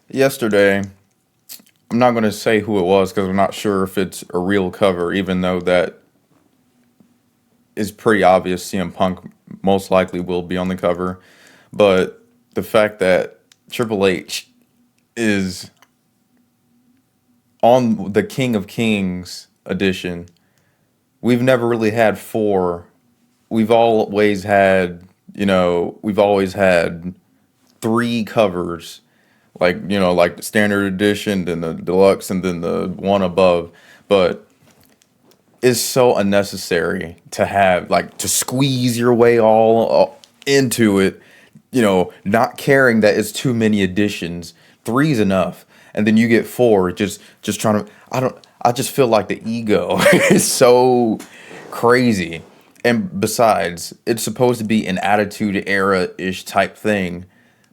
Yesterday, I'm not going to say who it was because I'm not sure if it's a real cover, even though that is pretty obvious. CM Punk most likely will be on the cover. But the fact that Triple H is on the King of Kings edition, we've never really had four. We've always had three covers, like the standard edition, then the deluxe, and then the one above. But it's so unnecessary to have to squeeze your way all into it. Not caring that it's too many editions. Three's enough, and then you get four. Just trying to. I don't. I just feel like the ego is so crazy. And besides, it's supposed to be an attitude era ish type thing,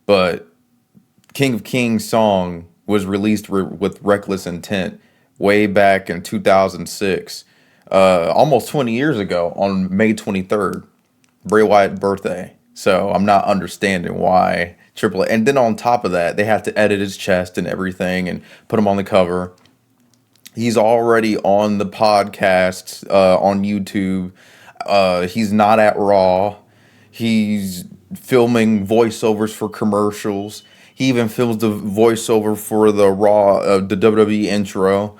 but King of Kings song was released with Reckless Intent way back in 2006, almost 20 years ago on May 23rd, Bray Wyatt's birthday. So I'm not understanding why Triple A. And then on top of that, they have to edit his chest and everything and put him on the cover. He's already on the podcasts on YouTube. He's not at Raw. He's filming voiceovers for commercials. He even films the voiceover for the Raw, the WWE intro.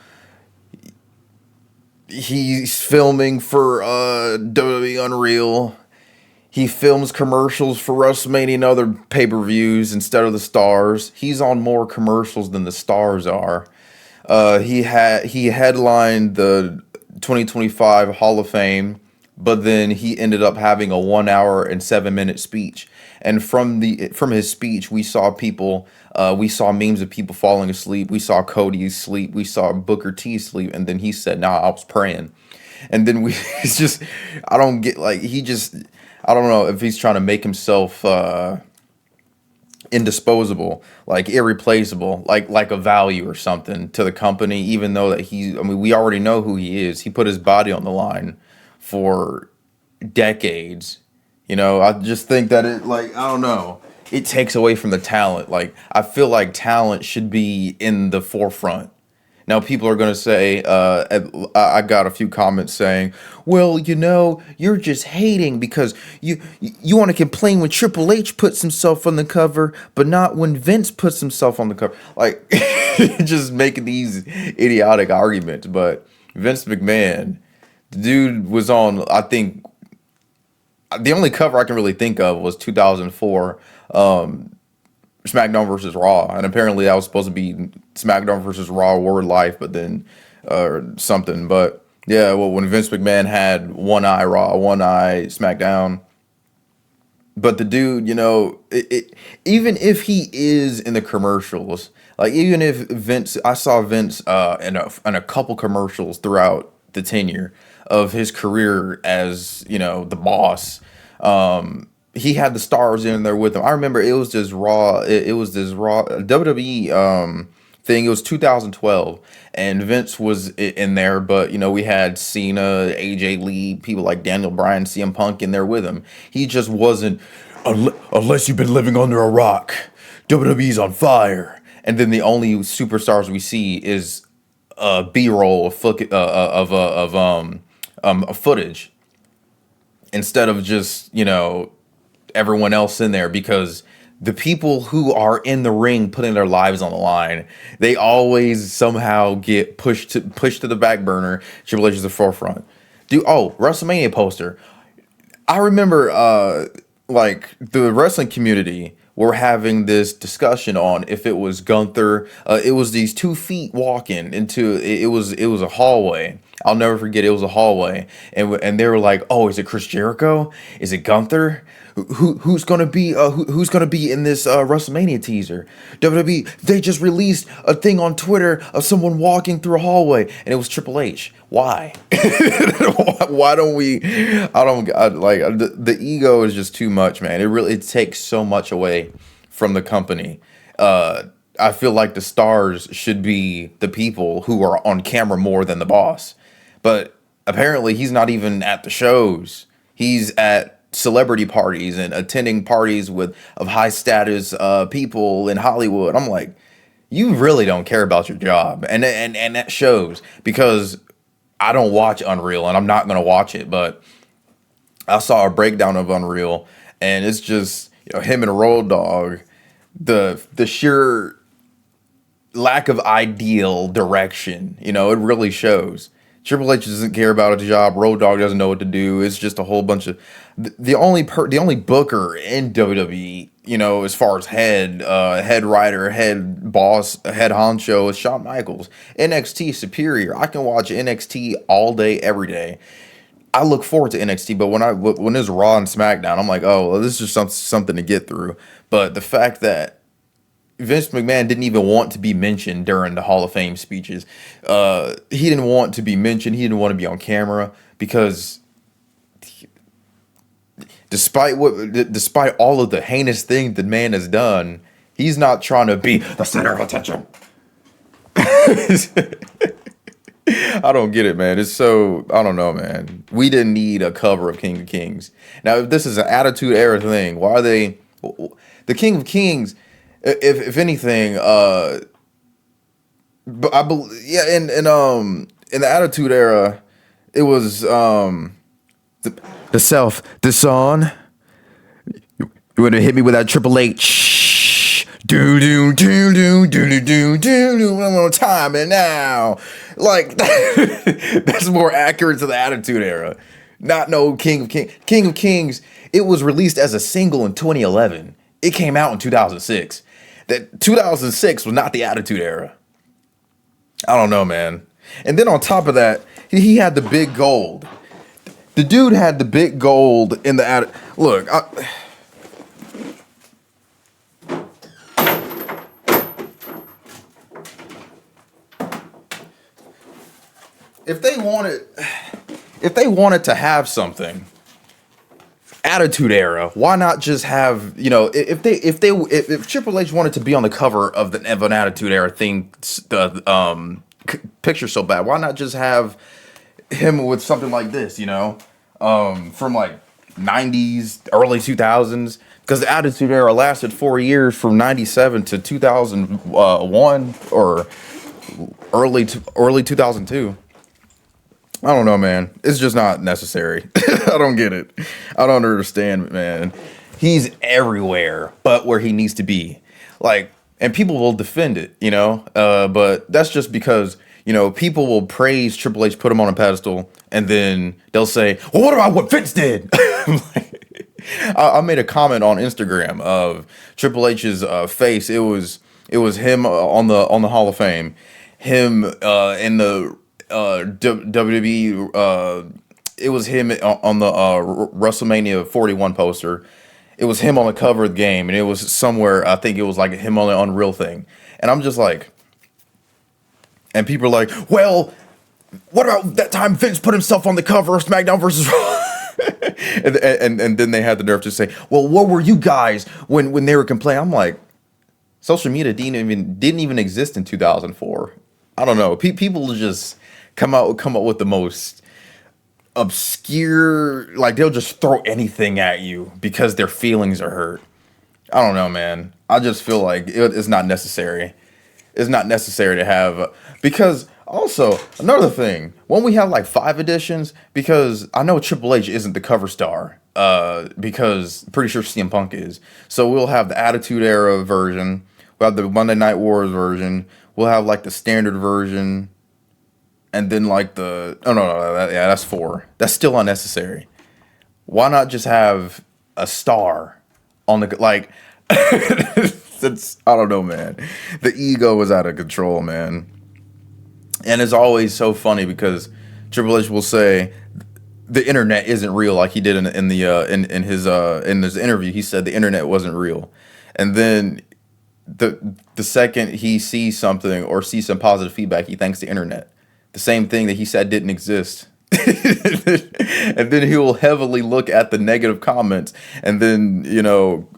He's filming for WWE Unreal. He films commercials for WrestleMania and other pay-per-views instead of the stars. He's on more commercials than the stars are. He headlined the 2025 Hall of Fame, but then he ended up having a 1 hour and 7 minute speech. And from his speech, we saw memes of people falling asleep. We saw Cody sleep. We saw Booker T sleep. And then he said, "Nah, I was praying." And then it's just, I don't get I don't know if he's trying to make himself indisposable, like irreplaceable, like a value or something to the company, even though that we already know who he is. He put his body on the line for decades. I just think that I don't know, it takes away from the talent. Like, I feel like talent should be in the forefront. Now, people are going to say, I got a few comments saying, "Well, you're just hating because you want to complain when Triple H puts himself on the cover, but not when Vince puts himself on the cover." Like, just making these idiotic arguments. But Vince McMahon, the dude was on, I think, the only cover I can really think of was 2004. SmackDown versus Raw, and apparently that was supposed to be SmackDown versus Raw Word Life, but then something. But yeah, well, when Vince McMahon had one eye Raw, one eye SmackDown, but the dude, even if he is in the commercials, like even if Vince, I saw Vince in a couple commercials throughout the tenure of his career as the boss. He had the stars in there with him. I remember it was this Raw. It was this Raw WWE thing. It was 2012, and Vince was in there. But we had Cena, AJ Lee, people like Daniel Bryan, CM Punk in there with him. He just wasn't. Unless you've been living under a rock, WWE's on fire. And then the only superstars we see is B-roll of footage instead of just everyone else in there, because the people who are in the ring putting their lives on the line, they always somehow get pushed to the back burner. Triple H is the forefront. WrestleMania poster. I remember the wrestling community were having this discussion on if it was Gunther. It was these 2 feet walking into it. It was a hallway. I'll never forget. It was a hallway, and they were like, "Oh, is it Chris Jericho? Is it Gunther? Who's gonna be who's gonna be in this WrestleMania teaser?" WWE, they just released a thing on Twitter of someone walking through a hallway, and it was Triple H. Why? Why don't we? The ego is just too much, man. It takes so much away from the company. I feel like the stars should be the people who are on camera more than the boss. But apparently he's not even at the shows. He's at celebrity parties and attending parties of high status people in Hollywood. I'm like, you really don't care about your job, and that shows because I don't watch Unreal, and I'm not gonna watch it, but I saw a breakdown of Unreal, and it's just him and Road Dogg, the sheer lack of ideal direction. It really shows. Triple H doesn't care about a job. Road Dogg doesn't know what to do. It's just a whole bunch of the only booker in WWE. As far as head writer, head boss, head honcho is Shawn Michaels. NXT superior. I can watch NXT all day, every day. I look forward to NXT, but when there's Raw and SmackDown, I'm like, oh, well, this is just something to get through. But the fact that Vince McMahon didn't even want to be mentioned during the Hall of Fame speeches. He didn't want to be mentioned. He didn't want to be on camera because, despite all of the heinous things the man has done, he's not trying to be the center of attention. I don't get it, man. It's so, I don't know, man. We didn't need a cover of King of Kings. Now, if this is an Attitude Era thing, why are they the King of Kings? If anything, but I believe, yeah, in the Attitude Era, it was the self disown. You want to hit me with that Triple H? Do do do do do do do do one more time and now, like that's more accurate to the Attitude Era. Not no King of Kings. King of Kings. It was released as a single in 2011. It came out in 2006. That 2006 was not the Attitude Era. I don't know, man. And then on top of that, he had the big gold. The dude had the big gold in the look. If they wanted to have something, Attitude Era, why not just have, if Triple H wanted to be on the cover of an Attitude Era thing, picture so bad, why not just have him with something like this, from like 90s, early 2000s, because the Attitude Era lasted 4 years from 97 to 2001 or early 2002. I don't know, man. It's just not necessary. I don't get it. I don't understand, man. He's everywhere but where he needs to be. Like, and people will defend it, but that's just because, people will praise Triple H, put him on a pedestal, and then they'll say, well, what about what Vince did? I made a comment on Instagram of Triple H's face. It was him on the Hall of Fame, him in the WWE. It was him on the WrestleMania 41 poster. It was him on the cover of the game, and it was somewhere, I think it was like him on the Unreal thing. And I'm just like, and people are like, well, what about that time Vince put himself on the cover of SmackDown versus Raw? and then they had the nerve to say, well, what were you guys when they were complaining? I'm like, social media didn't even exist in 2004. I don't know. People just come up with the most obscure, like they'll just throw anything at you because their feelings are hurt. I don't know, man. I just feel like it's not necessary. It's not necessary to have, because also another thing, when we have like 5 editions, because I know Triple H isn't the cover star, because pretty sure CM Punk is. So we'll have the Attitude Era version, we'll have the Monday Night Wars version, we'll have like the standard version, and then like that's 4. That's still unnecessary. Why not just have a star on the, like, I don't know, man. The ego was out of control, man. And it's always so funny because Triple H will say the internet isn't real, like he did in his interview. He said the internet wasn't real, and then the second he sees something or sees some positive feedback, he thanks the internet. The same thing that he said didn't exist. And then he will heavily look at the negative comments and then,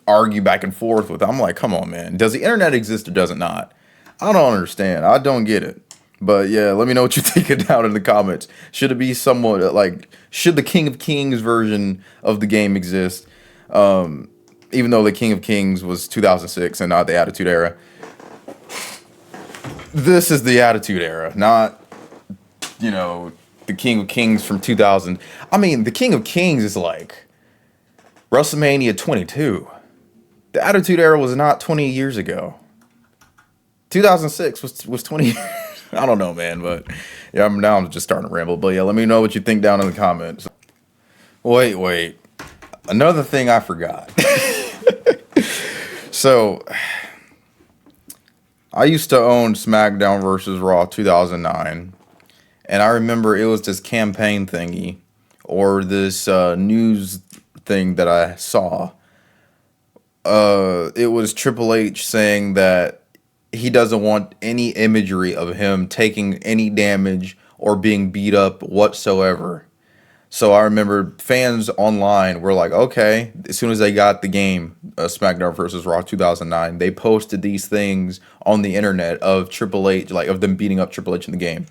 argue back and forth with them. I'm like, come on, man. Does the internet exist or does it not? I don't understand. I don't get it. But yeah, let me know what you think down in the comments. Should it be somewhat like, should the King of Kings version of the game exist? Even though the King of Kings was 2006 and not the Attitude Era. This is the Attitude Era, not, the King of Kings from 2000. I mean, the King of Kings is like WrestleMania 22. The Attitude Era was not 20 years ago. 2006 was 20 years. I don't know, man, but yeah, I'm just starting to ramble. But yeah, let me know what you think down in the comments. Wait. Another thing I forgot. So, I used to own SmackDown versus Raw 2009, and I remember it was this campaign thingy or this news thing that I saw. It was Triple H saying that he doesn't want any imagery of him taking any damage or being beat up whatsoever. So I remember fans online were like, okay, as soon as they got the game, SmackDown versus Raw 2009, they posted these things on the internet of Triple H, like of them beating up Triple H in the game.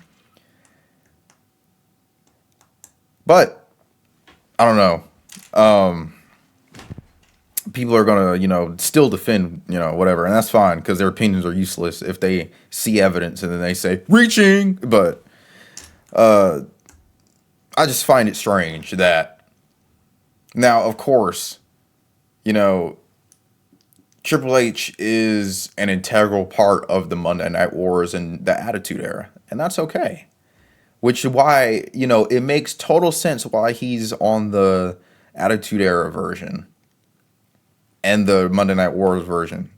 But I don't know. People are gonna, still defend, whatever, and that's fine because their opinions are useless if they see evidence and then they say reaching. But I just find it strange that now, of course, Triple H is an integral part of the Monday Night Wars and the Attitude Era, and that's okay. Which is why, it makes total sense why he's on the Attitude Era version and the Monday Night Wars version,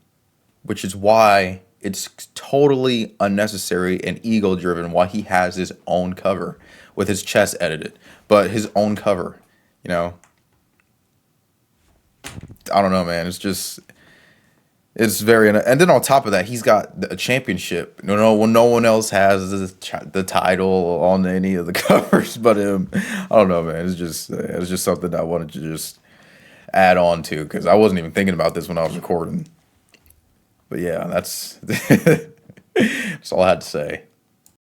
which is why it's totally unnecessary and ego driven why he has his own cover with his chest edited, but his own cover, I don't know, man. It's very, and then on top of that, he's got a championship. No one else has the title on any of the covers but him. I don't know, man. It's just something I wanted to just add on to because I wasn't even thinking about this when I was recording. But yeah, that's all I had to say.